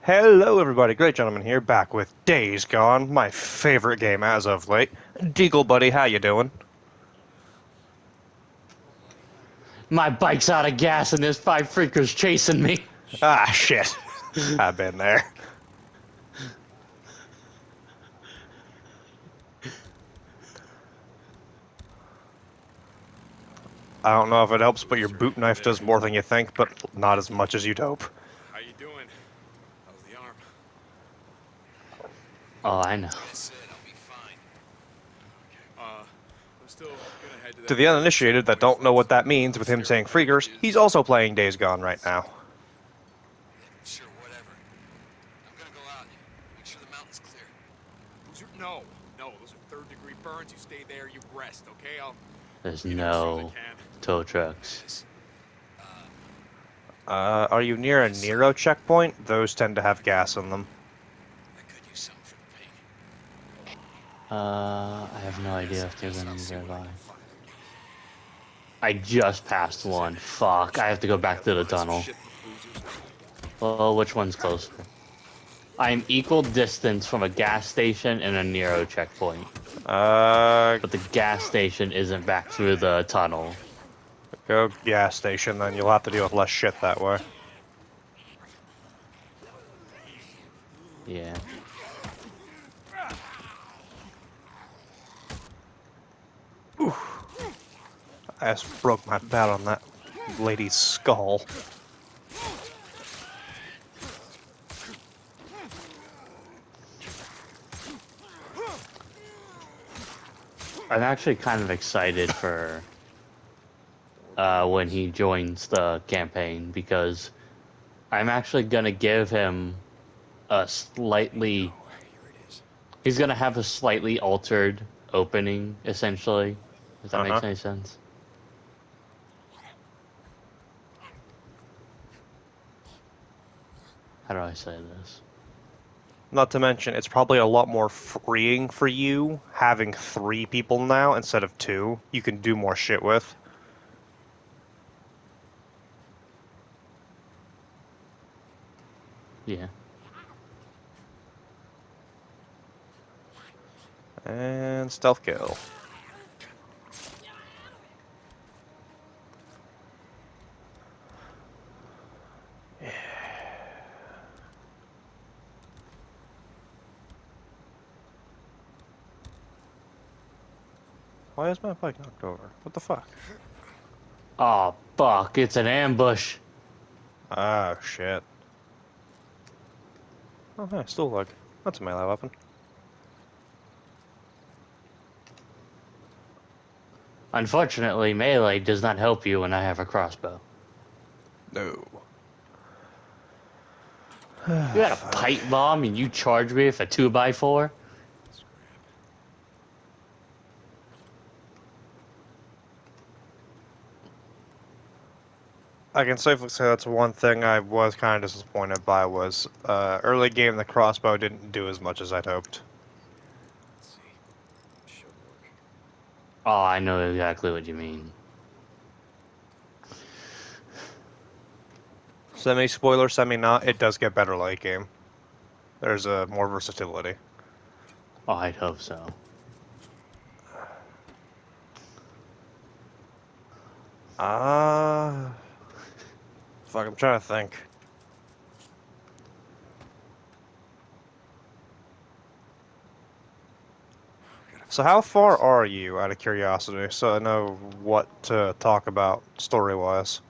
Hello, everybody. Great gentleman here, back with Days Gone, my favorite game as of late. Deagle, buddy, how you doing? My bike's out of gas and there's five freakers chasing me. Ah, shit. I've been there. I don't know if it helps, but your Sir, boot you knife there? does more than you think, but not as much as you'd hope. How you doing? How's the arm? Oh, I know. I said I'll be fine. Okay. I'm still gonna head to To that the check uninitiated that point don't for know those what that means with him sterile saying Freakers, he's packages. also playing Days Gone right now. Sure, whatever. I'm gonna go out. Make sure the mountain's clear. No, no, those are third-degree burns. You stay there, you rest, okay? I'll There's be there as soon as I no can. tow trucks. Yes. Are you near a Nero checkpoint? Those tend to have gas in them. I could use something for the pain. I have no idea if there's any I'll see what I nearby. can find. I just passed This is one. it. Fuck, I have to go back to the Find some tunnel. shit for boozers. Well, which one's closer? I'm equal distance from a gas station and a Nero checkpoint, Uh, but the gas station isn't back through the tunnel. Go gas station, then you'll have to deal with less shit that way. Yeah. I just broke my bat on that lady's skull. I'm actually kind of excited for when he joins the campaign because I'm actually gonna give him a slightly. Here it is. He's gonna have a slightly altered opening, essentially. If that Uh-huh. makes any sense. How do I say this? Not to mention, it's probably a lot more freeing for you having 3 people now instead of 2. You can do more shit with. Yeah. And stealth kill. Why is my bike knocked over? What the fuck? Oh fuck! It's an ambush. Ah, shit. Oh, hey, still leg. That's a melee weapon. Unfortunately, melee does not help you when I have a crossbow. No. You had a Fuck. pipe bomb and you charge me with a 2x4? Scrap. I can safely say that's one thing I was kind of disappointed by was early game the crossbow didn't do as much as I'd hoped. Let's see. Should work. Oh, I know exactly what you mean. Semi-spoiler, semi-not, it does get better late game. There's more versatility. Oh, I'd hope so. Ah, fuck, I'm trying to think. Gotta So find how some far gas. are you, out of curiosity, so I know what to talk about story-wise?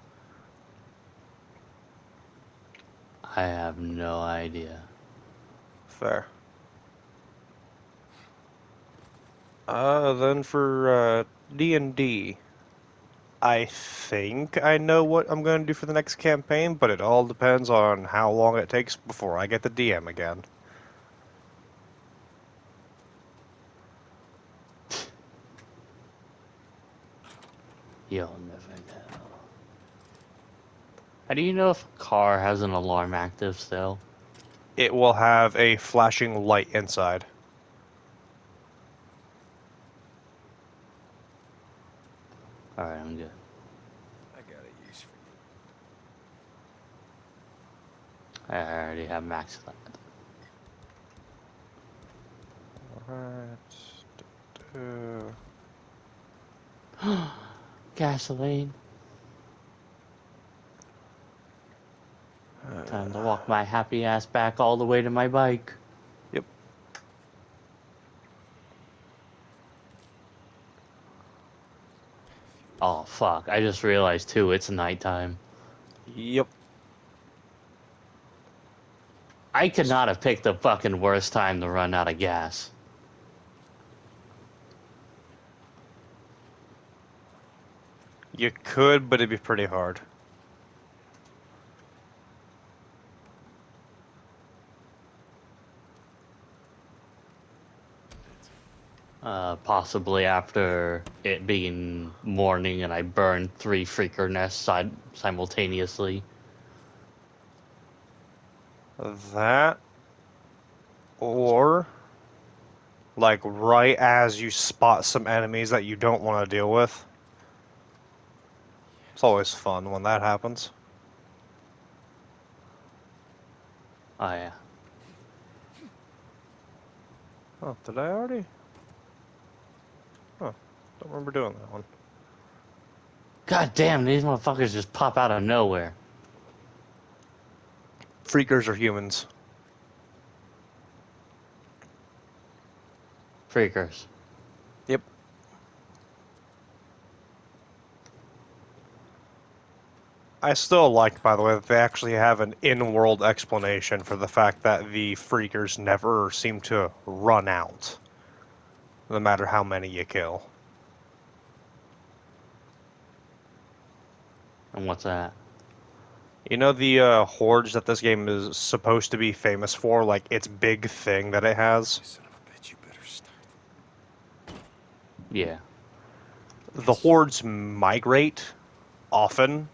I have no idea. Fair. Then for D&D, I think I know what I'm going to do for the next campaign, but it all depends on how long it takes before I get the DM again. You'll never know. How do you know if a car has an alarm active still? It will have a flashing light inside. Alright, I'm good. I got a use for you. I already have max Alright. that. Gasoline. Time to walk my happy ass back all the way to my bike. Yep. Oh fuck, I just realized too, it's nighttime. Yep. I could not have picked the fucking worst time to run out of gas. You could, but it'd be pretty hard. Possibly after it being morning and I burned 3 freaker nests simultaneously. That, or like right as you spot some enemies that you don't want to deal with. It's always fun when that happens. Oh yeah. Oh, did I already? Oh, don't remember doing that one. God damn, these motherfuckers just pop out of nowhere. Freakers are humans. Freakers. Yep. I still like, by the way, that they actually have an in-world explanation for the fact that the freakers never seem to run out, no matter how many you kill. And what's that? You know the hordes that this game is supposed to be famous for, like its big thing that it has? You son of a bitch, you better start. Yeah. The hordes migrate often,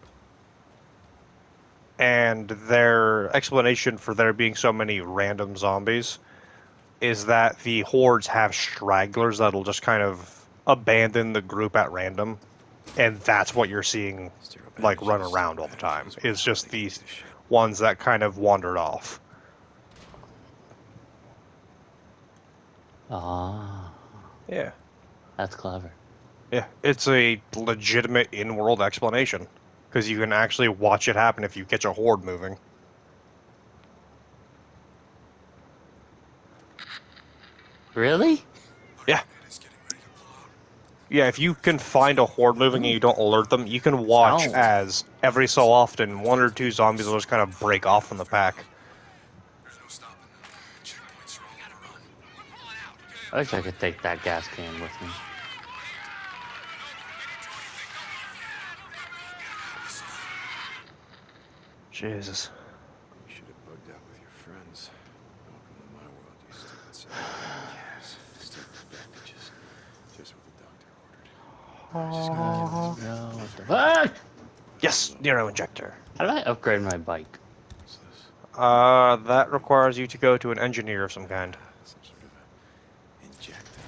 and their explanation for there being so many random zombies is that the hordes have stragglers that'll just kind of abandon the group at random, and that's what you're seeing like run around all the time. Is just these ones that kind of wandered off. Ah, Yeah. that's clever. Yeah, it's a legitimate in-world explanation because you can actually watch it happen if you catch a horde moving. Really? Yeah. Yeah, if you can find a horde moving and you don't alert them, you can watch Sound. as every so often 1 or 2 zombies will just kind of break off from the pack. There's no stopping them. Checkpoints are all on the run. We're pulling out. I wish I could take that gas can with me. Jesus. You should have bugged out with your friends. Welcome to my world, you stupid son of a yes. Stupid bandages. Just what the doctor ordered. Let's go. What the fuck? Yes, Nero injector. How do I upgrade my bike? What's this? That requires you to go to an engineer of some kind. Some sort of a injector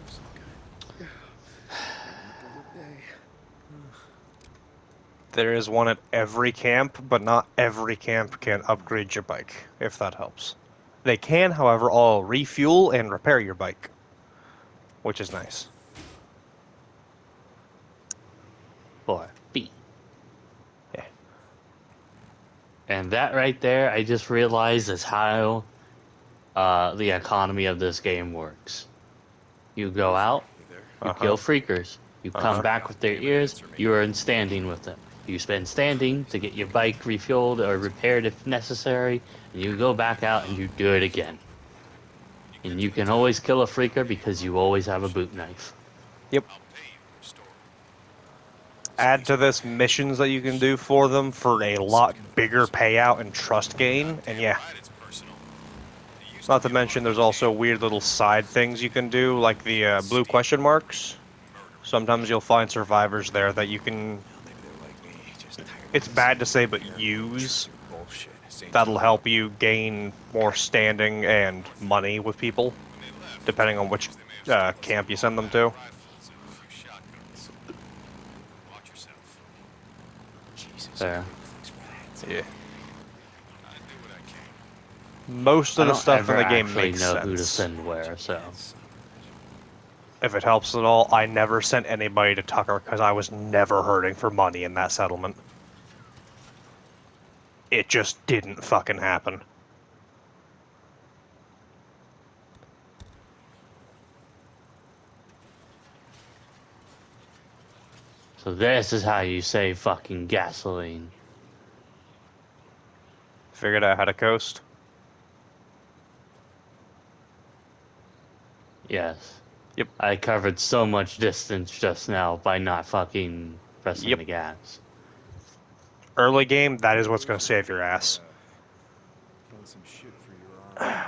of some kind. Not the day. There is one at every camp, but not every camp can upgrade your bike, if that helps. They can, however, all refuel and repair your bike, which is nice. For B. Yeah. And that right there, I just realized is how the economy of this game works. You go out, You there? you Uh-huh. kill freakers. You come Uh-huh. back with their ears, you are in standing with them. You spend standing to get your bike refueled or repaired if necessary, and you go back out and you do it again. And you can always kill a freaker because you always have a boot knife. Yep. I'll pay you to restore. Add to this missions that you can do for them for a lot bigger payout and trust gain, and yeah. Right, it's personal. It used Not to to be a mention part of there's the also game. weird little side things you can do, like the blue question marks. Sometimes you'll find survivors there that you can, Maybe they're like me, just tired of it's this bad to say, but here. use. Bullshit. Same That'll time. help you gain more standing and money with people, When they left, depending on which they may have stolen camp you some send them to. rifles and a few shotguns. Watch yourself. Jesus, There. things for that. Yeah. I do what I can. Most I of the don't stuff ever in the game actually makes know who to sense. send where, so. Son of a bitch. If it helps at all, I never sent anybody to Tucker because I was never hurting for money in that settlement. It just didn't fucking happen. So this is how you save fucking gasoline. Figured out how to coast. Yes. Yep. I covered so much distance just now by not fucking pressing Yep. the gas. Early game, that is what's going to save your ass. Killing some shit for your army.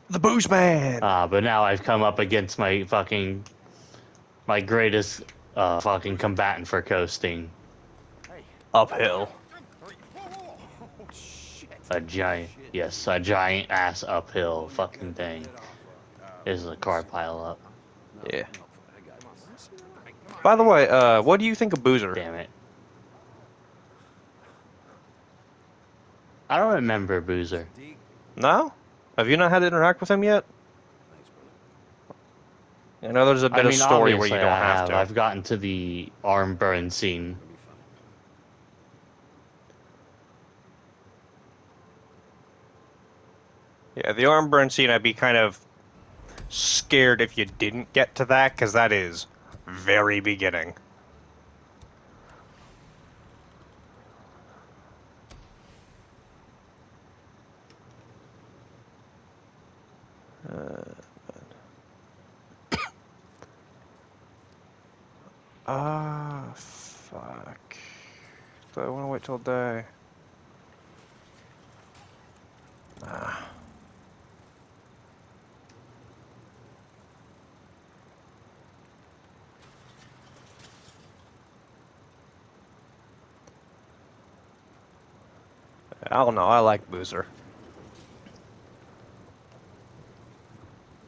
The Booze Man! But now I've come up against my greatest fucking combatant for coasting. Uphill. Oh shit. A giant ass uphill fucking thing. Is a car pile up. Yeah. By the way, what do you think of Boozer? Damn it. I don't remember Boozer. No? Have you not had to interact with him yet? I know there's a bit of story where you obviously don't I have to. I've gotten to the arm burn scene. Yeah, the arm burn scene, I'd be kind of scared if you didn't get to that, because that is very beginning. Fuck. Do I want to wait till day? Nah. I don't know, I like Boozer.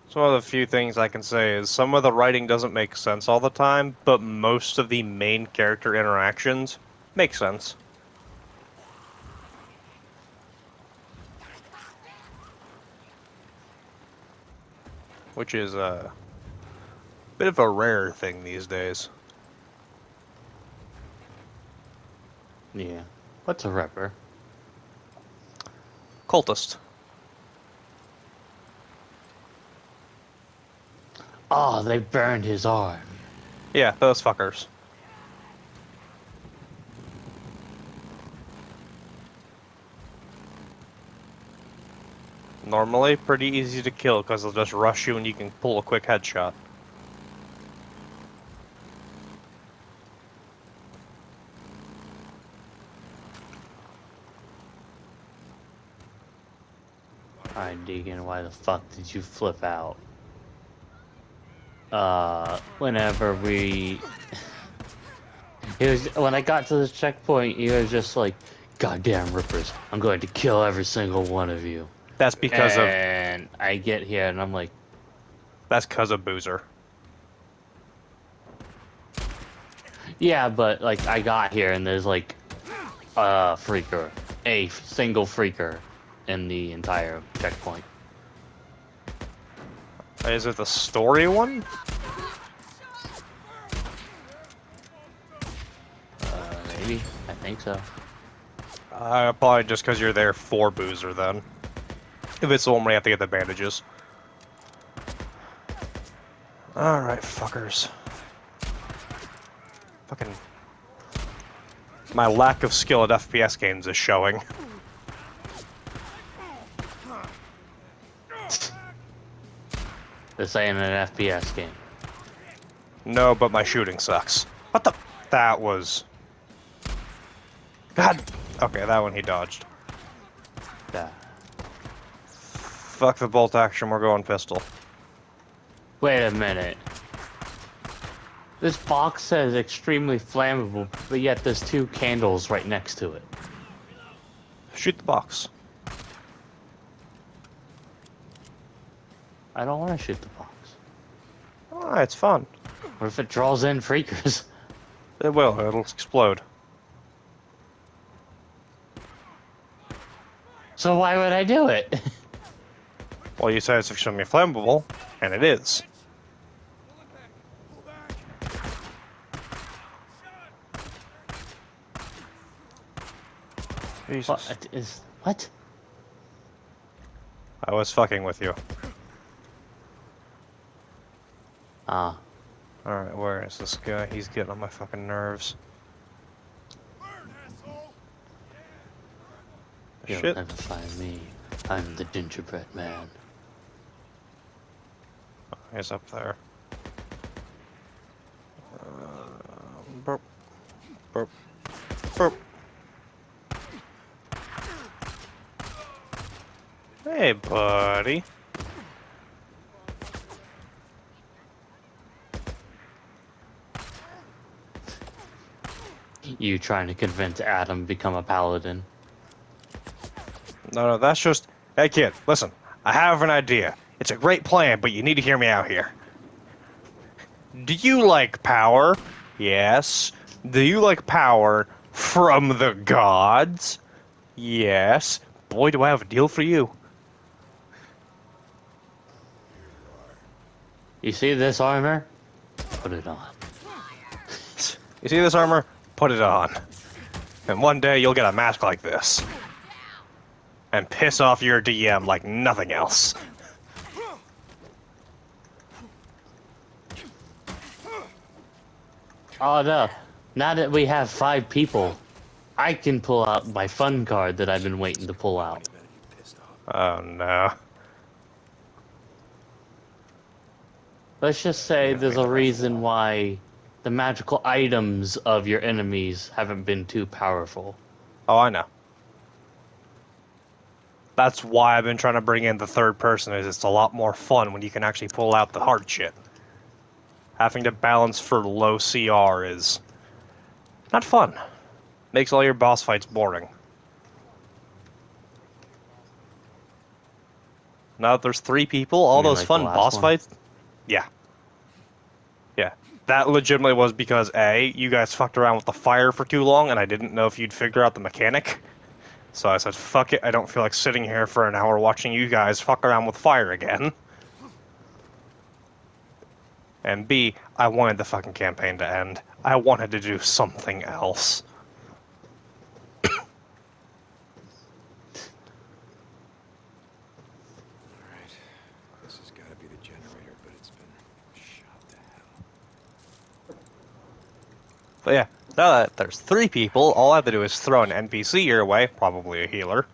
So one of the few things I can say is some of the writing doesn't make sense all the time, but most of the main character interactions make sense. Which is a bit of a rare thing these days. Yeah. What's a ripper? Cultist. Oh, they burned his arm. Yeah, those fuckers. Normally pretty easy to kill because they'll just rush you and you can pull a quick headshot. Alright, Deegan, why the fuck did you flip out? Whenever we... when I got to this checkpoint, he was just like, "Goddamn Rippers, I'm going to kill every single one of you." That's because And I get here and I'm like, that's because of Boozer. yeah, but like I got here and there's like a single freaker in the entire checkpoint. Is it the story one? Maybe. I think so. Probably just because you're there for Boozer then. If it's the one where you have to get the bandages. Alright, fuckers. Fucking... My lack of skill at FPS games is showing. This ain't an FPS game. No, but my shooting sucks. What the... That was... God... Okay, that one he dodged. Yeah. Fuck the bolt action, we're going pistol. Wait a minute. This box says extremely flammable, but yet there's 2 candles right next to it. Shoot the box. I don't want to shoot the box. Ah, it's fun. What if it draws in freakers? It will, it'll explode. So why would I do it? Well, you said it's extremely flammable, and it is. Jesus. What is what? I was fucking with you. Ah, Alright, where is this guy? He's getting on my fucking nerves. you'll Shit. never find me. I'm the gingerbread man. He's up there. Burp. Burp. Burp. Hey, buddy. You trying to convince Adam to become a paladin? No, that's just... Hey, kid, listen. I have an idea. It's a great plan, but you need to hear me out here. Do you like power? Yes. Do you like power from the gods? Yes. Boy, do I have a deal for you. You see this armor? Put it on. You see this armor? Put it on. And one day you'll get a mask like this. And piss off your DM like nothing else. Oh no! Now that we have 5 people, I can pull out my fun card that I've been waiting to pull out. Better get pissed off. Oh no. Let's just say there's a reason why the magical items of your enemies haven't been too powerful. Oh, I know. That's why I've been trying to bring in the third person, is it's a lot more fun when you can actually pull out the hard shit. Having to balance for low CR is not fun. Makes all your boss fights boring. Now that there's 3 people, all You mean those like the fun last boss one? fights... Yeah. Yeah. That legitimately was because, A, you guys fucked around with the fire for too long, and I didn't know if you'd figure out the mechanic. So I said, fuck it, I don't feel like sitting here for an hour watching you guys fuck around with fire again. And B, I wanted the fucking campaign to end. I wanted to do something else. Alright. This has got to be the generator, but it's been shot to hell. But yeah, now that there's 3 people, all I have to do is throw an NPC your way, probably a healer.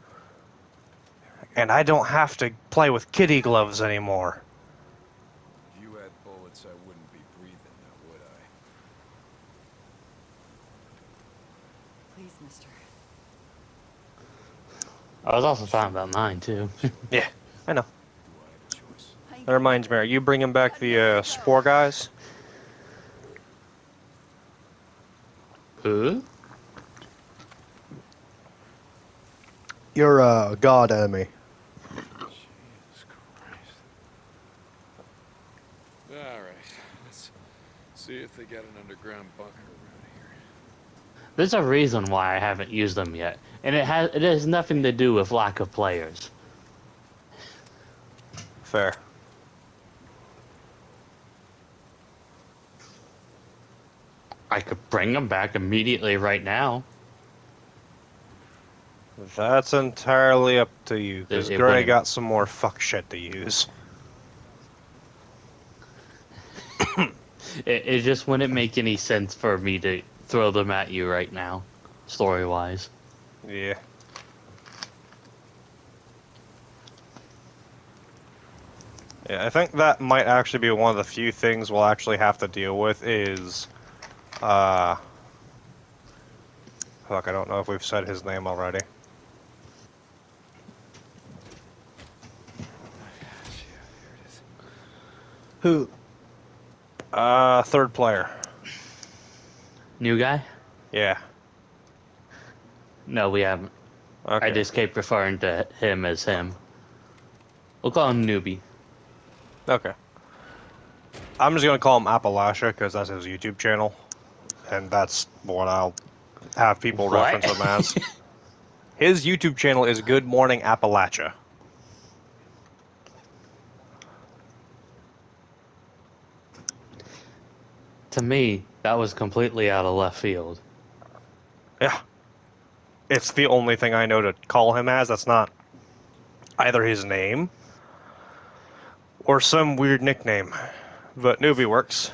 And I don't have to play with kitty gloves anymore. If you had bullets, I wouldn't be breathing now, would I? Please, mister. I was also talking about mine too. Yeah, I know. Do I have a choice? That reminds me, are you bringing back the Spore guys? Who? You're a god enemy. Jesus Christ. Alright, let's see if they got an underground bunker around here. There's a reason why I haven't used them yet, and it has nothing to do with lack of players. Fair. I could bring them back immediately right now. That's entirely up to you, because It Gray wouldn't- got some more fuck shit to use. It just wouldn't make any sense for me to throw them at you right now, story-wise. Yeah. Yeah, I think that might actually be one of the few things we'll actually have to deal with is, fuck, I don't know if we've said his name already. Yeah, there it is. Who? Third player. New guy? Yeah. No, we haven't. Okay. I just keep referring to him as him. We'll call him Newbie. Okay. I'm just gonna call him Appalachia because that's his YouTube channel, and that's what I'll have people What? reference him as. His YouTube channel is Good Morning Appalachia. To me, that was completely out of left field. Yeah. It's the only thing I know to call him as. That's not either his name or some weird nickname. But newbie works.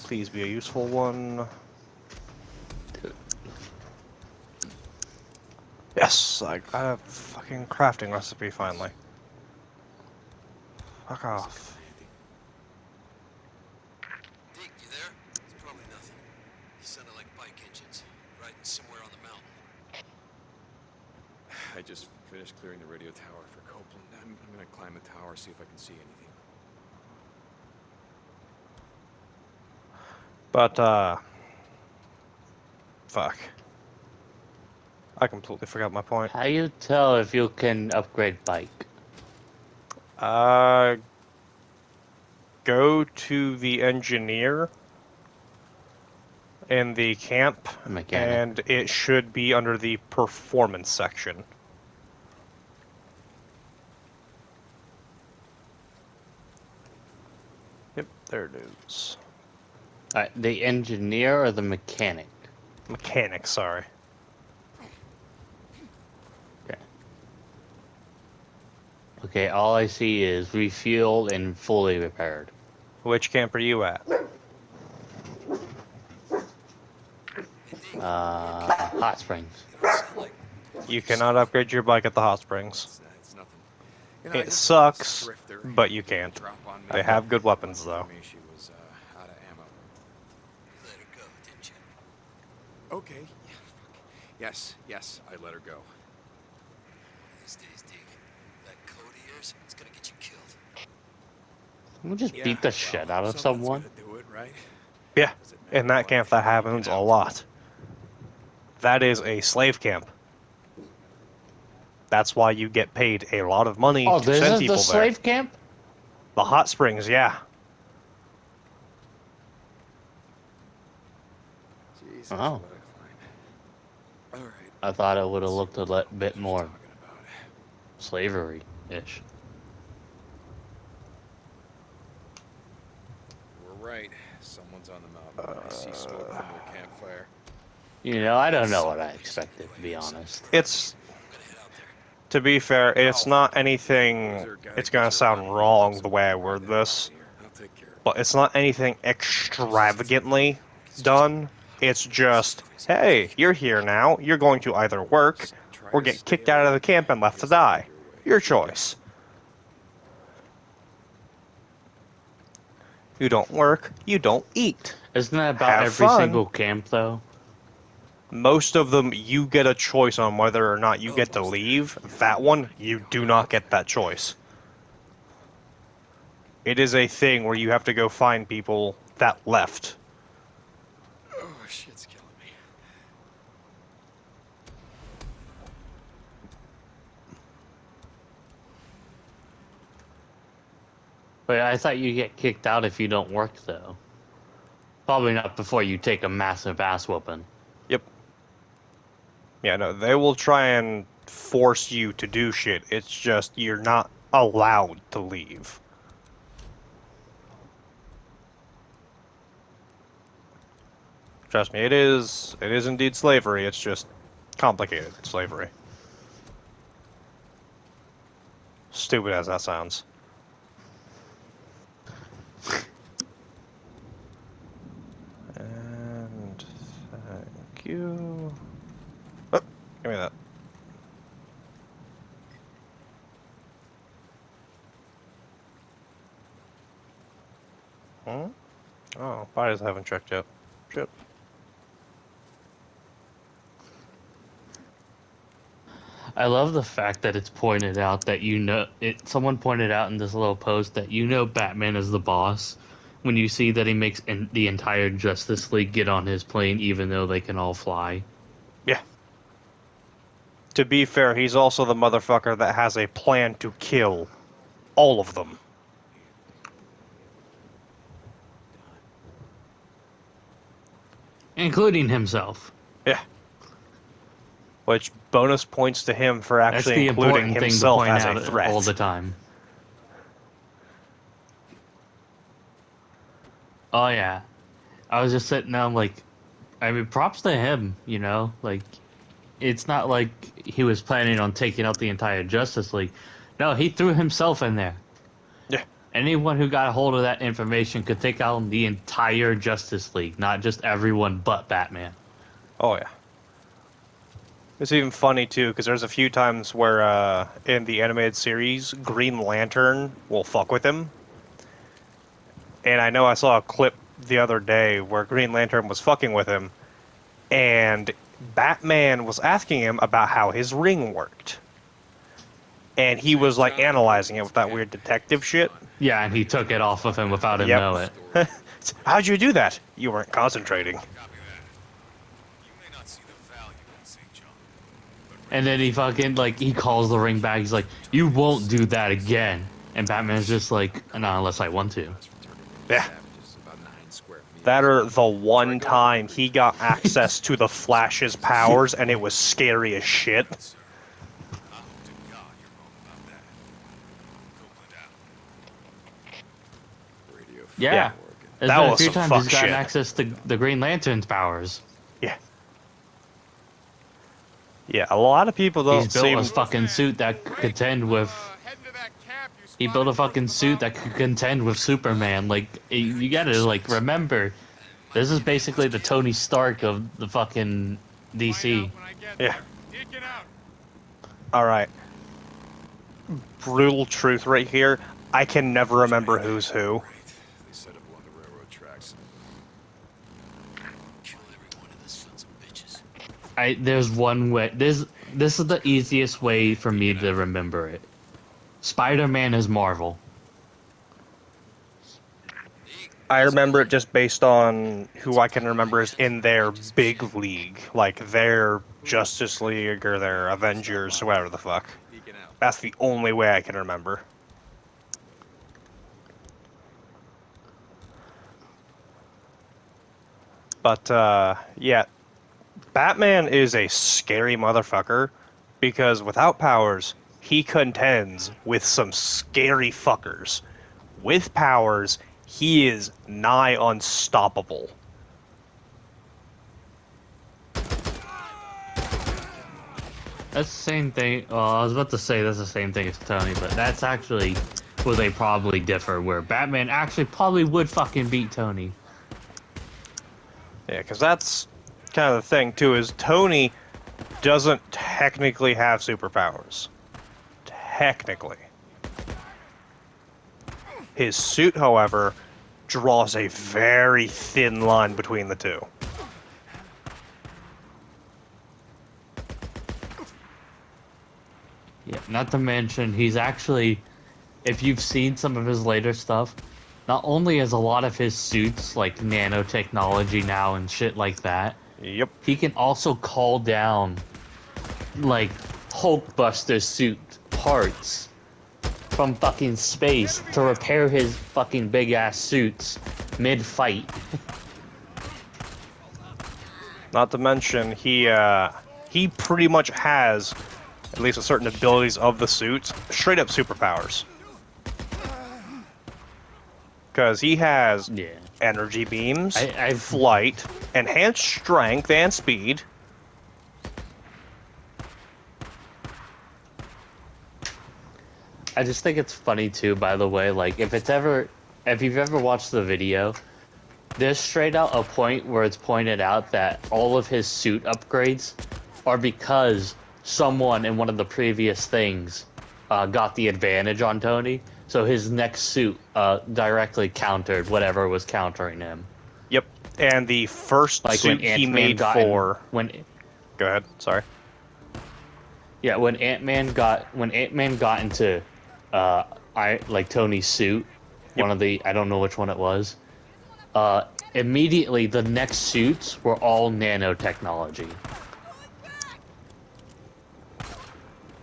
Please be a useful one. Yes, I got a fucking crafting recipe finally. Fuck off. Deke, you there? It's probably nothing. Sounded like bike engines, riding somewhere on the mountain. I just finished clearing the radio tower for Copeland. I'm gonna climb the tower, see if I can see anything. But, fuck. I completely forgot my point. How you tell if you can upgrade bike? Go to the engineer in the camp, Mechanic. and it should be under the performance section. Yep, there it is. Alright, the engineer or the mechanic? Mechanic, sorry. Okay. Okay, all I see is refueled and fully repaired. Which camp are you at? Hot Springs. You don't sound like You cannot upgrade your bike at the hot springs. it's nothing. You know, I It just sucks, drifter. but you can't. Drop on me. They have good weapons, though. Me, she was out of ammo. You let her go, didn't you? Okay. Yeah, fuck. Yes, I let her go. One of these days, Deke, that code of yours is gonna get you killed. We'll just beat the shit out of someone. Gonna do it, right? Yeah, Does it matter in that what camp if that you make it happens a out? lot. That is a slave camp. That's why you get paid a lot of money Oh, to this send is people the there. slave camp? The hot springs, yeah. Jesus, Oh. what a climb. All right. I thought it would have looked a bit Who's more talking about it? slavery-ish. We're right. Someone's on the mountain. I see smoke from their campfire. You know, I don't know what I expected, to be honest. It's, I'm gonna head out there. to be fair, it's not anything, Loser, gotta it's get gonna your sound money. wrong So the way I ride word that this, out here. I'll take care of it. but it's not anything extravagantly done. It's just, hey, you're here now, you're going to either work Try or to get stay kicked out of the awake, camp and left to because they're die. your way. Your choice. You don't work, you don't eat. Isn't that about Have every fun. single camp, though? Most of them, you get a choice on whether or not you get to leave. That one, you do not get that choice. It is a thing where you have to go find people that left. Oh, shit's killing me. But I thought you get kicked out if you don't work, though. Probably not before you take a massive ass whooping. Yep. Yeah, no, they will try and force you to do shit. It's just you're not allowed to leave. Trust me, it is indeed slavery. It's just complicated slavery. Stupid as that sounds. And thank you. Oh, give me that. Hmm? Oh, bodies haven't checked yet. Shit. I love the fact that it's pointed out that someone pointed out in this little post that Batman is the boss when you see that he makes the entire Justice League get on his plane even though they can all fly. Yeah. To be fair, he's also the motherfucker that has a plan to kill all of them. Including himself. Yeah. which bonus points to him for That's actually the including important thing to himself point as out a threat. all the time. Oh yeah, I was just sitting there, I'm like, I mean, props to him, you know? Like, it's not like he was planning on taking out the entire Justice League. No, he threw himself in there. Yeah. Anyone who got a hold of that information could take out the entire Justice League, not just everyone but Batman. Oh yeah. It's even funny too because there's a few times where in the animated series, Green Lantern will fuck with him. And I know I saw a clip the other day where Green Lantern was fucking with him, and Batman was asking him about how his ring worked. And he was like analyzing it with that weird detective shit. Yeah, and he took it off of him without him Yep. know it. How'd you do that? You weren't concentrating. Copy that. You may not see the value in St. John, but And then he fucking, like, he calls the ring back. He's like, you won't do that again. And Batman's just like, no, unless I want to. Yeah. savages about 9 square meters. That or the one time he got access to the Flash's powers and it was scary as shit. I hope to God you're wrong about that. Copeland out. Radio Yeah. Free Oregon. There's That been a was few some times fuck he's gotten shit. access to the Green Lantern's powers. Yeah. Yeah, a lot of people don't He's built seem... a fucking suit that could contend with. He built a fucking suit that could contend with Superman. Like, you gotta, like, remember, this is basically the Tony Stark of the fucking DC. Yeah. Alright. Brutal truth right here. I can never remember who's who. Right. They set up along the railroad tracks. Kill every one of the sons of bitches. There's one way. This is the easiest way for me to remember it. Spider-Man is Marvel. I remember it just based on who I can remember is in their big league. Like their Justice League or their Avengers, whatever the fuck. Peeking out. That's the only way I can remember. But, yeah. Batman is a scary motherfucker because without powers, he contends with some scary fuckers. With powers, he is nigh unstoppable. That's the same thing. Well, I was about to say that's the same thing as Tony, but that's actually where they probably differ. Where Batman actually probably would fucking beat Tony. Yeah, because that's kind of the thing, too, is Tony doesn't technically have superpowers. Technically. His suit, however, draws a very thin line between the two. Yeah, not to mention he's actually, if you've seen some of his later stuff, not only is a lot of his suits like nanotechnology now and shit like that, Yep. he can also call down like Hulkbuster suit parts from fucking space to repair his fucking big ass suits mid-fight. Not to mention, he pretty much has at least a certain abilities of the suits, straight up superpowers. Because he has Yeah. energy beams, I flight, enhanced strength and speed. I just think it's funny too, by the way, like if you've ever watched the video, there's straight out a point where it's pointed out that all of his suit upgrades are because someone in one of the previous things got the advantage on Tony, so his next suit directly countered whatever was countering him. Yep. And the first Like when suit he Ant-Man made got for... when Go ahead, sorry. when Ant-Man got into Tony's suit, Yep. one of the, I don't know which one it was. Immediately the next suits were all nanotechnology.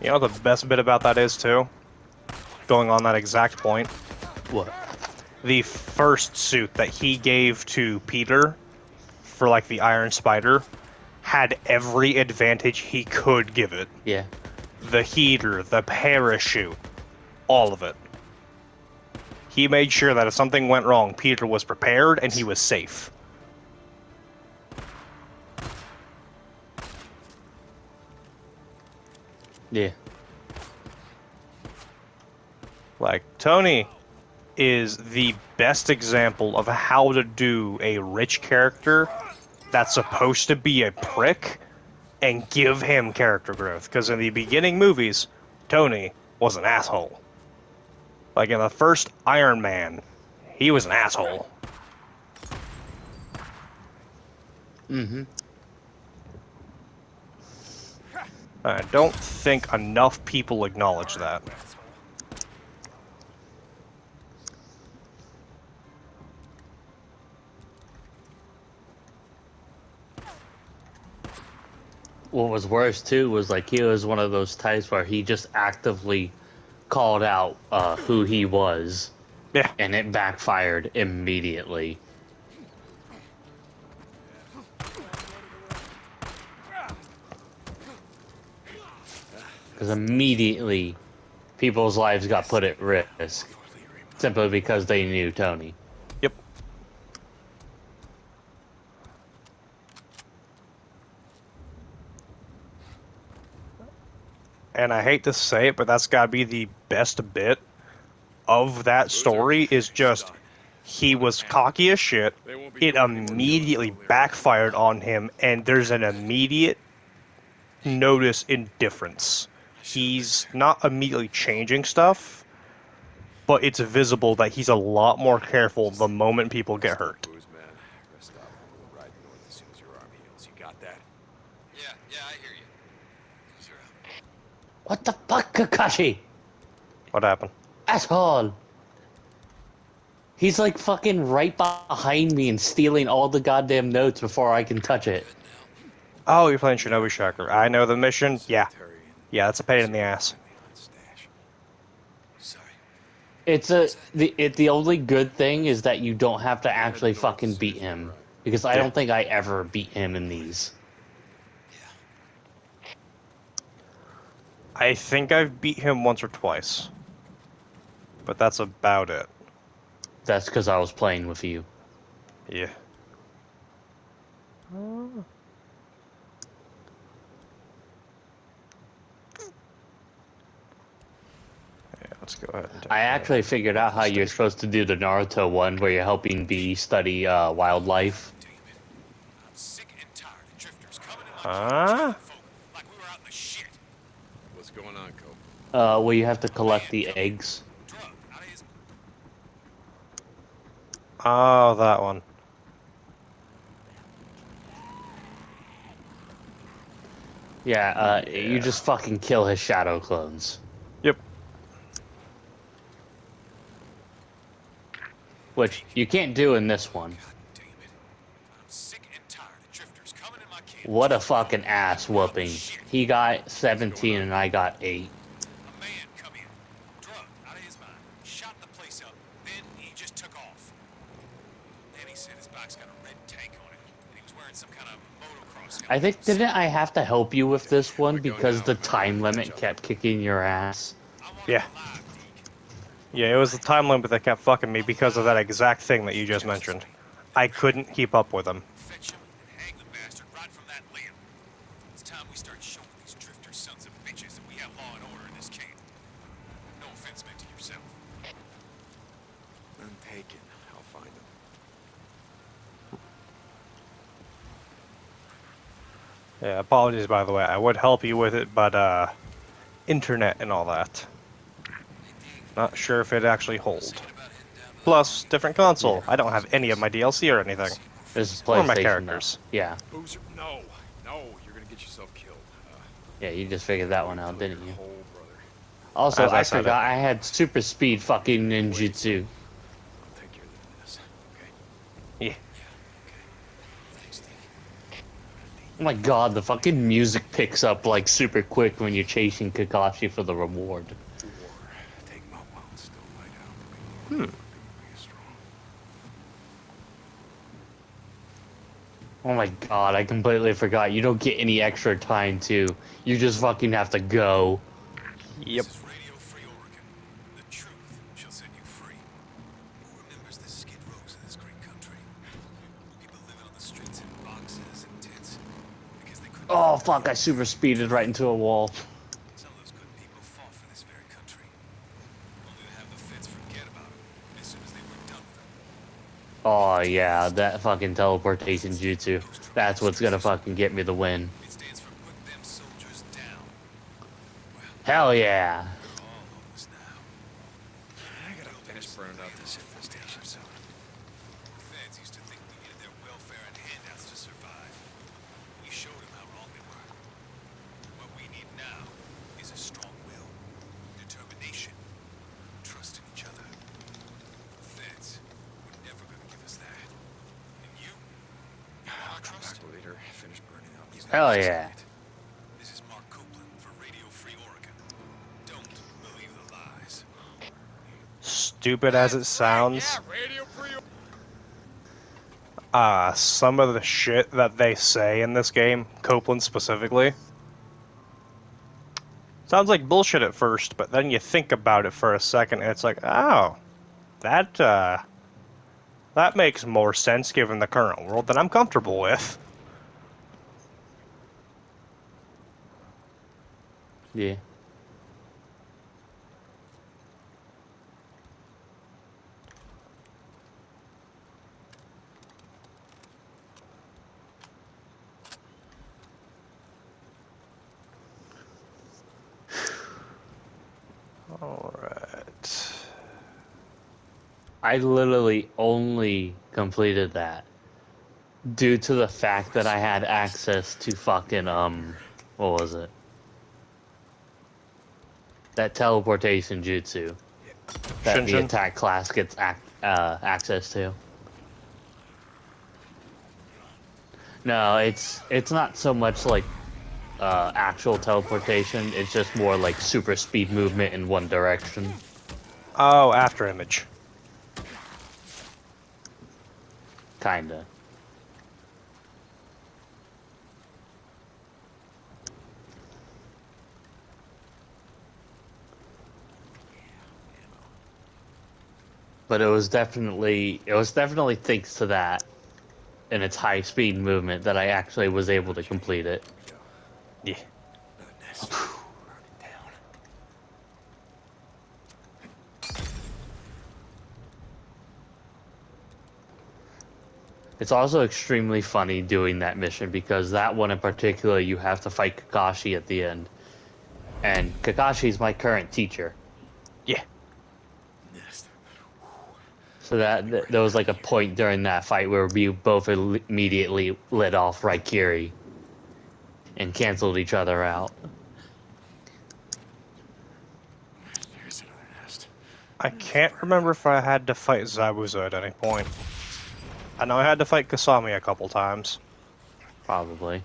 You know what the best bit about that is, too? Going on that exact point. What? The first suit that he gave to Peter for, like, the Iron Spider, had every advantage he could give it. Yeah. The heater, the parachute, all of it. He made sure that if something went wrong, Peter was prepared and he was safe. Yeah. Like, Tony is the best example of how to do a rich character that's supposed to be a prick and give him character growth. Because in the beginning movies, Tony was an asshole. Like in the first Iron Man, he was an asshole. Mm-hmm. I don't think enough people acknowledge that. What was worse too was like he was one of those types where he just actively called out who he was, Yeah. and it backfired immediately. Because immediately, people's lives got put at risk simply because they knew Tony. Yep. And I hate to say it, but that's gotta be the best bit of that story is just he was cocky as shit. It immediately backfired on him, and there's an immediate notice in difference. He's not immediately changing stuff, but it's visible that he's a lot more careful the moment people get hurt. Booze, man. Rest stop. We'll ride north as soon as your arm heals. You got that? Yeah, I hear you. Those are out. What the fuck, Kakashi? What happened? Asshole! He's like fucking right behind me and stealing all the goddamn notes before I can touch it. Oh, you're playing Shinobi Shocker. I know the mission. Yeah. Yeah, that's a pain in the ass. Sorry. The only good thing is that you don't have to actually fucking beat him. Because I don't think I ever beat him in these. Yeah. I think I've beat him once or twice. But that's about it. That's because I was playing with you. Yeah. Yeah, let's go ahead and take I actually figured out how you're supposed to do the Naruto one where you're helping B study wildlife. Damn it. I'm sick and tired of drifters coming in Huh? like we were out in the shit. What's going on, Cope? Where you have to collect the eggs. Drug out of his Oh, that one. Yeah, you just fucking kill his shadow clones. Yep. Which you can't do in this one. God damn it. I'm sick and tired of drifters coming in my camp. What a fucking ass whooping. He got 17 and I got 8. A man come in, drug out of his mind, shot the place up, then he just took off. Then he said his bike's got a red tank on it, and he was wearing some kind of motocross helmet. I think, didn't I have to help you with this one because the time limit kept kicking your ass? I want him Yeah. alive, Deke. Yeah, it was the time limit that kept fucking me because of that exact thing that you just mentioned. I couldn't keep up with him. Fetch him and hang the bastard right from that limb. It's time we start showing these drifter sons of bitches that we have law and order in this camp. No offense meant to yourself. I'm taken. I'll find him. Yeah, apologies by the way. I would help you with it, but internet and all that. Not sure if it actually hold. Plus, different console. I don't have any of my DLC or anything. This is Or my PlayStation. characters. Though. Yeah, Boozer, no, no, you're gonna get yourself killed. yeah, you just figured that one out, didn't you? Whole brother. Also, As I I said forgot I had super speed fucking ninjutsu. I'll take care of this. Okay. Yeah. Thanks, Deke. Oh my god, the fucking music picks up like super quick when you're chasing Kakashi for the reward. Take him out while it's still light out. Be strong. Oh my god, I completely forgot. You don't get any extra time too. You just fucking have to go. Yep. This is Radio Free Oregon. The truth shall set you free. Who remembers the skid rows of this great country? People living on the streets in boxes and tents because they couldn't Oh afford to fuck, I get super married. speeded right into a wall. Some of those good people fought for this very country, only to have the feds forget about them as soon as they were done with them. Oh yeah, that fucking teleportation jutsu. That's what's gonna fucking get me the win. It stands for put them soldiers down. Well, Hell yeah. they're all homeless now. I gotta finish burning out this infestation zone. The feds used to think we needed their welfare and handouts to survive. We showed them how wrong they were. What we need now is a strong will, determination, trust in each other. The feds were never gonna give us that. And you I'll want our come trust? back later. Finish burning out these. Hell yeah. This is Mark Copeland for Radio Free Oregon. Don't believe the lies. Stupid as it sounds, some of the shit that they say in this game, Copeland specifically, sounds like bullshit at first, but then you think about it for a second and it's like, oh, that makes more sense given the current world that I'm comfortable with. Yeah. Alright. I literally only completed that due to the fact that I had access to fucking what was it? That teleportation jutsu that the Shinshin? attack class gets access to. No, it's not so much like actual teleportation. It's just more like super speed movement in one direction. Oh, after image. Kinda. But it was definitely thanks to that and its high speed movement that I actually was able to complete it. Yeah. Another nest. Burn it down. It's also extremely funny doing that mission because that one in particular you have to fight Kakashi at the end. And Kakashi's my current teacher. Yeah. Nest. So there was like a point during that fight where we both immediately lit off Raikiri and canceled each other out. There's another nest. I can't remember if I had to fight Zabuza at any point. I know I had to fight Kasami a couple times. Probably.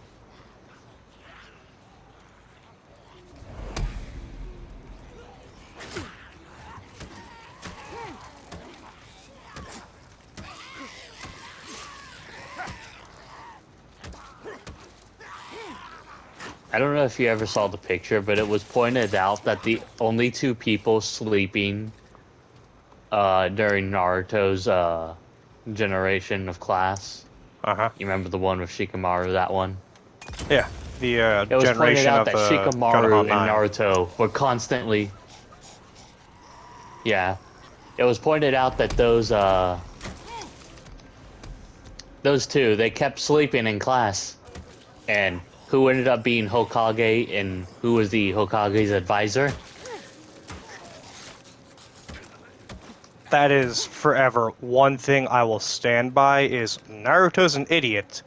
I don't know if you ever saw the picture, but it was pointed out that the only two people sleeping during Naruto's generation of class. Uh-huh. You remember the one with Shikamaru, that one? Yeah. The It was pointed generation out of that the Shikamaru Konoha and 9. Naruto were constantly... Yeah. It was pointed out that those two, they kept sleeping in class. And who ended up being Hokage and who was the Hokage's advisor? That is forever one thing I will stand by is Naruto's an idiot,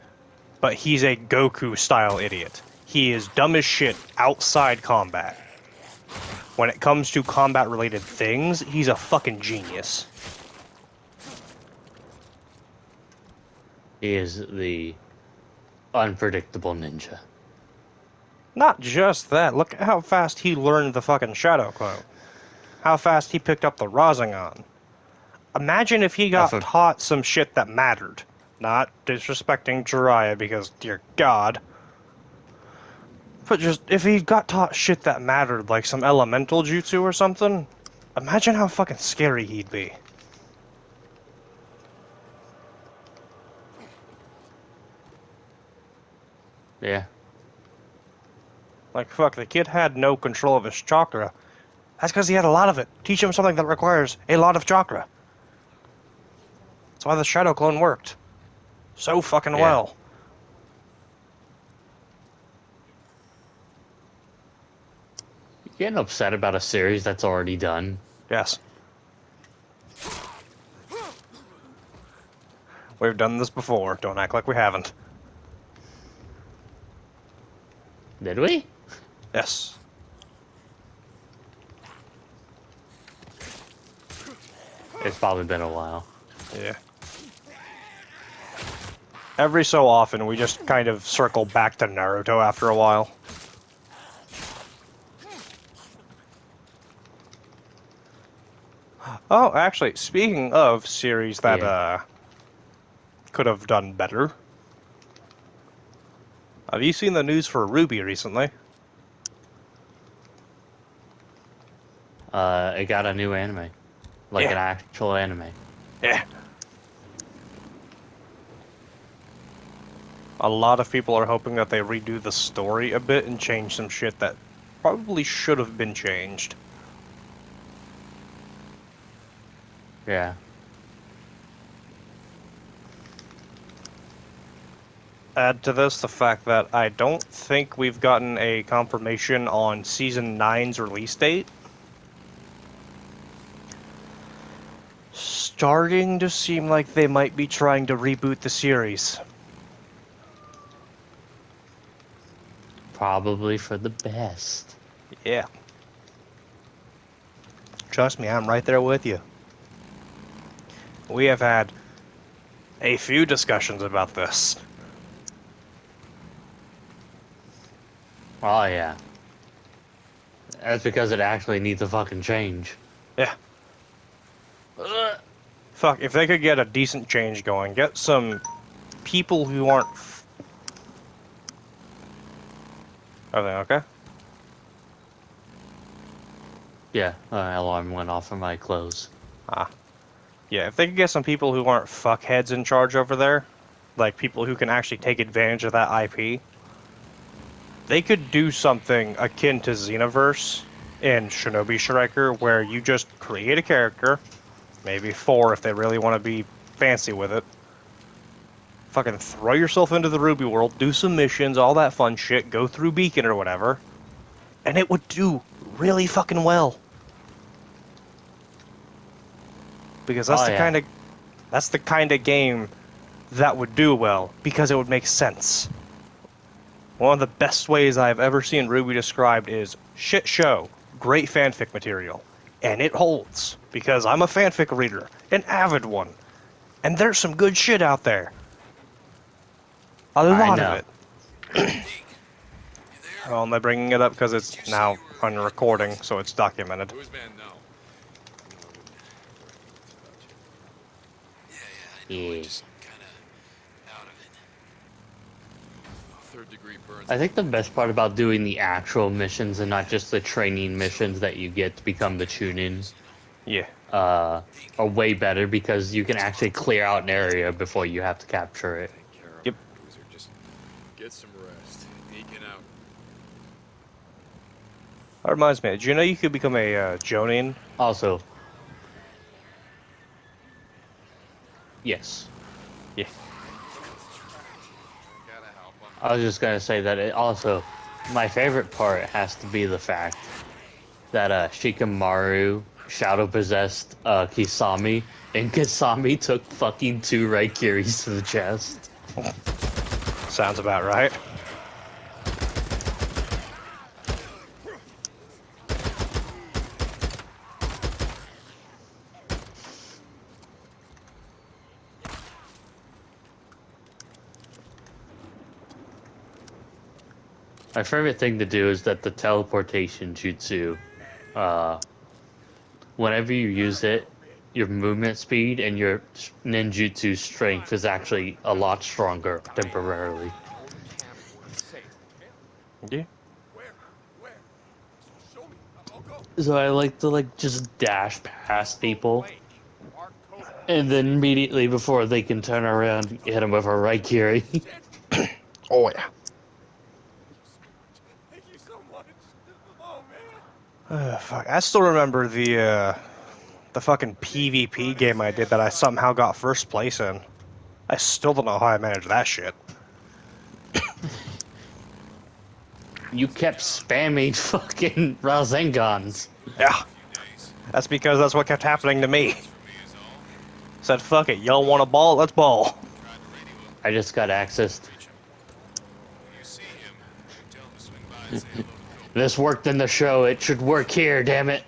but he's a Goku-style idiot. He is dumb as shit outside combat. When it comes to combat-related things, he's a fucking genius. He is the unpredictable ninja. Not just that, look at how fast he learned the fucking Shadow Clone. How fast he picked up the Rasengan. Imagine if he got That's a- taught some shit that mattered. Not disrespecting Jiraiya because, dear God. But just, if he got taught shit that mattered, like some elemental jutsu or something, imagine how fucking scary he'd be. Yeah. Like, fuck, the kid had no control of his chakra. That's because he had a lot of it. Teach him something that requires a lot of chakra. That's why the Shadow Clone worked. So fucking Yeah. well. You getting upset about a series that's already done? Yes. We've done this before. Don't act like we haven't. Did we? Yes. It's probably been a while. Yeah. Every so often, we just kind of circle back to Naruto after a while. Oh, actually, speaking of series that Yeah. could have done better, have you seen the news for Ruby recently? It got a new anime. Like Yeah. an actual anime. Yeah. A lot of people are hoping that they redo the story a bit and change some shit that probably should have been changed. Yeah. Add to this the fact that I don't think we've gotten a confirmation on Season 9's release date. Starting to seem like they might be trying to reboot the series. Probably for the best. Yeah. Trust me, I'm right there with you. We have had a few discussions about this. Oh, yeah. That's because it actually needs a fucking change. Yeah. Ugh. Fuck, if they could get a decent change going, get some people who aren't... Everything okay? Yeah, alarm went off for my clothes. Ah. Yeah, if they could get some people who aren't fuckheads in charge over there, like people who can actually take advantage of that IP, they could do something akin to Xenoverse in Shinobi Striker, where you just create a character, maybe 4 if they really want to be fancy with it, fucking throw yourself into the Ruby world, do some missions, all that fun shit, go through Beacon or whatever, and it would do really fucking well. Because that's Oh, the yeah. kind of game that would do well, because it would make sense. One of the best ways I've ever seen Ruby described is shit show, great fanfic material. And it holds, because I'm a fanfic reader, an avid one. And there's some good shit out there. A lot know. of it. Well, I'm bringing it up because it's now on recording, so it's documented. Who's man now? Yeah. Just kind of out of it. Third degree burns. I think the best part about doing the actual missions and not just the training missions that you get to become the Chunin Yeah. are way better because you can actually clear out an area before you have to capture it. Take care of Yep. him, Bruiser. Just get some rest. Deacon out. That reminds me, did you know you could become a Jonin? Also, yes. Yeah. Gotta help him. I was just gonna say that it also, my favorite part has to be the fact that Shikamaru shadow possessed Kisame, and Kisame took fucking 2 Raikiris to the chest. Sounds about right. My favorite thing to do is that the teleportation jutsu, whenever you use it, your movement speed and your ninjutsu strength is actually a lot stronger temporarily. All you can before it's safe. Okay? Yeah. Where? Where? Show me. I'll go. So I like to like just dash past people, Lake. Our code. and then immediately before they can turn around, hit them with a Raikiri. Shit. Oh yeah. Thank you so much. Oh man. Fuck. I still remember the fucking PvP game I did that I somehow got first place in. I still don't know how I managed that shit. You kept spamming fucking Razengans. Yeah. That's because that's what kept happening to me. Said, fuck it, y'all want a ball? Let's ball. I just got access. When you see him, tell him to swing by and say hello to Cobra. This worked in the show. It should work here. Damn it.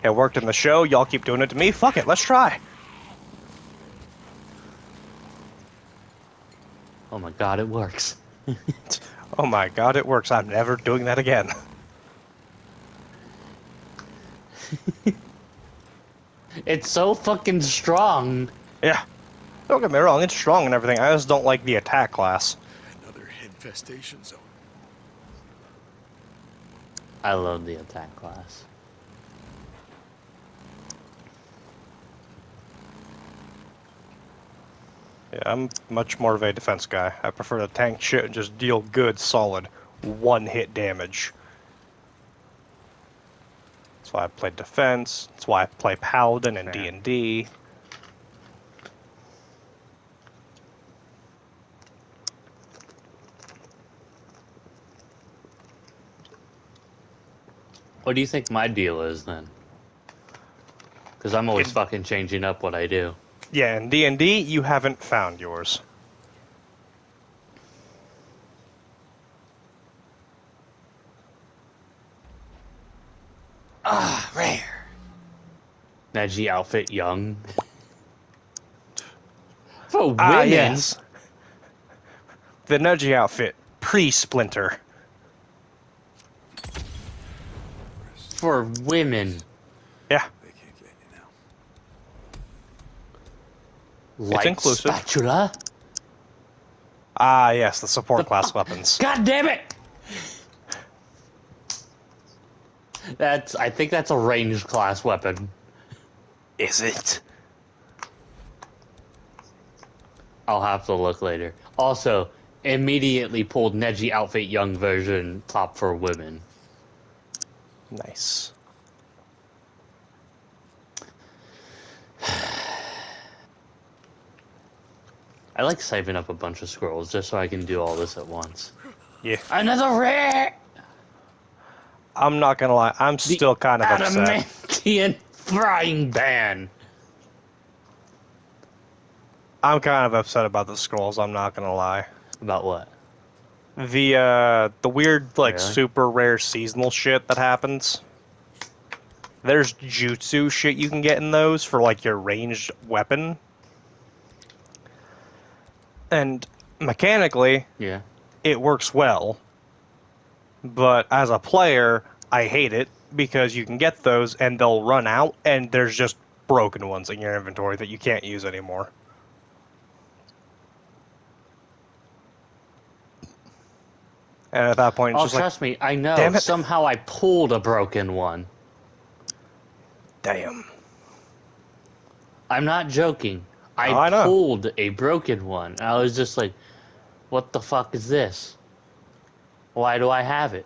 It worked in the show, y'all keep doing it to me. Fuck it, let's try. Oh my god, it works. Oh my god, it works. I'm never doing that again. It's so fucking strong. Yeah. Don't get me wrong, it's strong and everything. I just don't like the attack class. Another infestation zone. I love the attack class. Yeah, I'm much more of a defense guy. I prefer to tank shit and just deal good, solid, one-hit damage. That's why I play defense. That's why I play paladin and Fair. D&D. What do you think my deal is then? Because I'm always In- fucking changing up what I do. Yeah, in D&D, you haven't found yours. Ah, rare. Neji outfit young. For women. Ah, yes. The Neji outfit, pre-Splinter. For women. Yeah, They can't get you now. Light inclusive. spatula. ah, yes, the support The class fuck? weapons. God damn it! I think that's a ranged class weapon. Is it? I'll have to look later. Also, immediately pulled Neji outfit young version top for women. Nice. I like saving up a bunch of scrolls just so I can do all this at once. Yeah, Another rare! I'm not gonna lie, I'm still kind of upset. Adamantian frying pan. I'm kind of upset about the scrolls, I'm not gonna lie. About what? The weird, like, Really? super rare seasonal shit that happens. There's jutsu shit you can get in those for, like, your ranged weapon. And mechanically, Yeah. it works well. But as a player, I hate it because you can get those and they'll run out and there's just broken ones in your inventory that you can't use anymore. And at that point, it's Oh, just like, trust me, I know. damn it. Somehow I pulled a broken one. damn. I'm not joking. Oh, I know. Pulled a broken one. And I was just like, what the fuck is this? Why do I have it?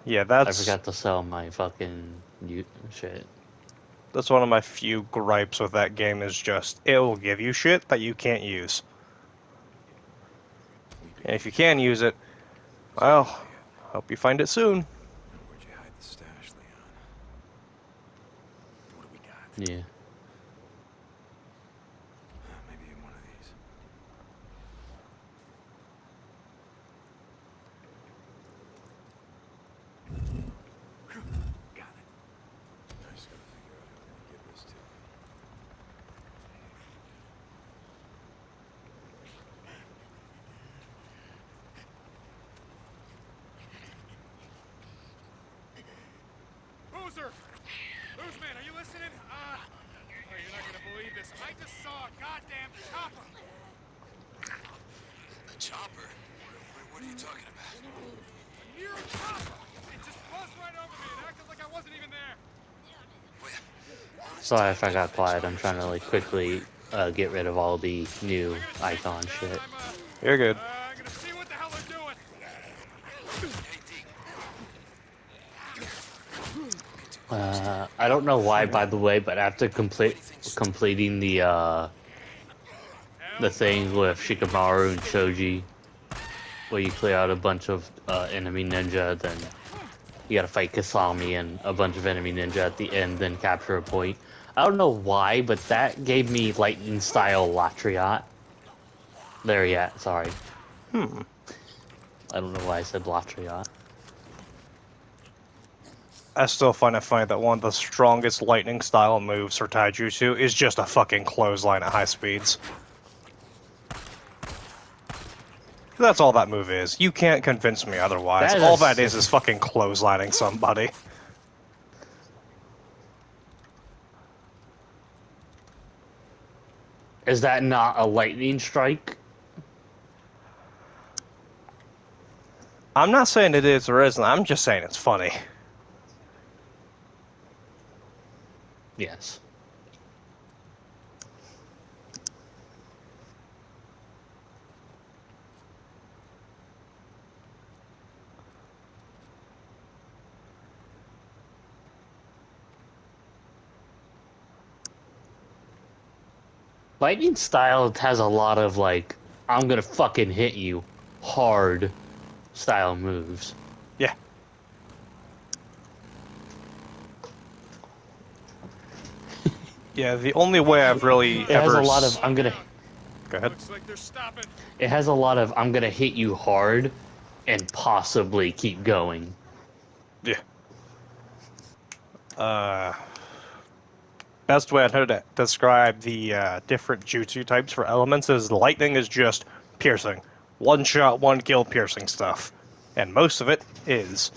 Yeah, I that's forgot to sell my fucking shit. that's one of my few gripes with that game is just it will give you shit that you can't use. And if you can use it, well, hope you find it soon. Now, where'd you hide the stash, Leon? What do we got? Yeah. Maybe in one of these. Got it. I just gotta figure out how to get this to him. Who's Loser! Loseman, are you listening? Oh, you're not gonna believe this. I just saw a goddamn chopper! A chopper? What are you talking about? A near chopper! It just buzzed right over me and acted like I wasn't even there. Sorry if I got quiet. I'm trying to like quickly get rid of all the new icon shit. You're good. I'm gonna see what the hell they're doing. I don't know why, by the way, but after completing the things with Shikamaru and Shoji, where you clear out a bunch of enemy ninja, then you gotta fight Kasami and a bunch of enemy ninja at the end, then capture a point. I don't know why, but that gave me lightning style Latriot. There, yeah, sorry. I don't know why I said Latriot. I still find it funny that one of the strongest lightning style moves for Taijutsu is just a fucking clothesline at high speeds. That's all that move is. You can't convince me otherwise. That All is- that is fucking clotheslining somebody. Is that not a lightning strike? I'm not saying it is or isn't, I'm just saying it's funny. Yes. Lightning style has a lot of like, I'm gonna fucking hit you hard style moves. Yeah. Yeah, the only way I've really It has ever... a lot of I'm gonna. Go ahead. Looks like they're stopping. It has a lot of I'm gonna hit you hard, and possibly keep going. Yeah. Best way I'd heard to describe the different jutsu types for elements is lightning is just piercing. One shot, one kill piercing stuff. And most of it is.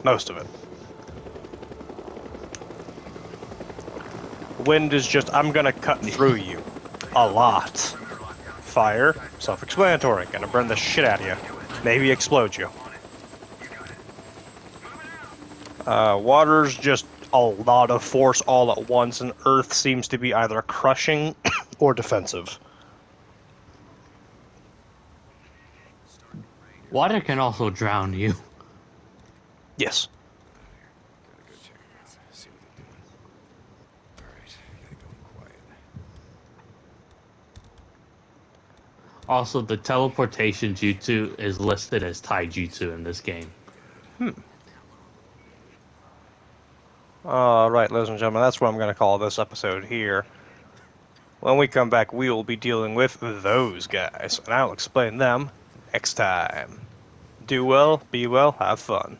Most of it. Wind is just, I'm gonna cut through you. A lot. Fire, self-explanatory, gonna burn the shit out of you. Maybe explode you. Water's just a lot of force all at once, and earth seems to be either crushing or defensive. Water can also drown you. Yes. Gotta go check them out. See what they're doing. Alright, gotta go in quiet. Also, the teleportation jutsu is listed as taijutsu in this game. Alright, ladies and gentlemen, that's what I'm going to call this episode here. When we come back, we will be dealing with those guys, and I'll explain them next time. Do well, be well, have fun.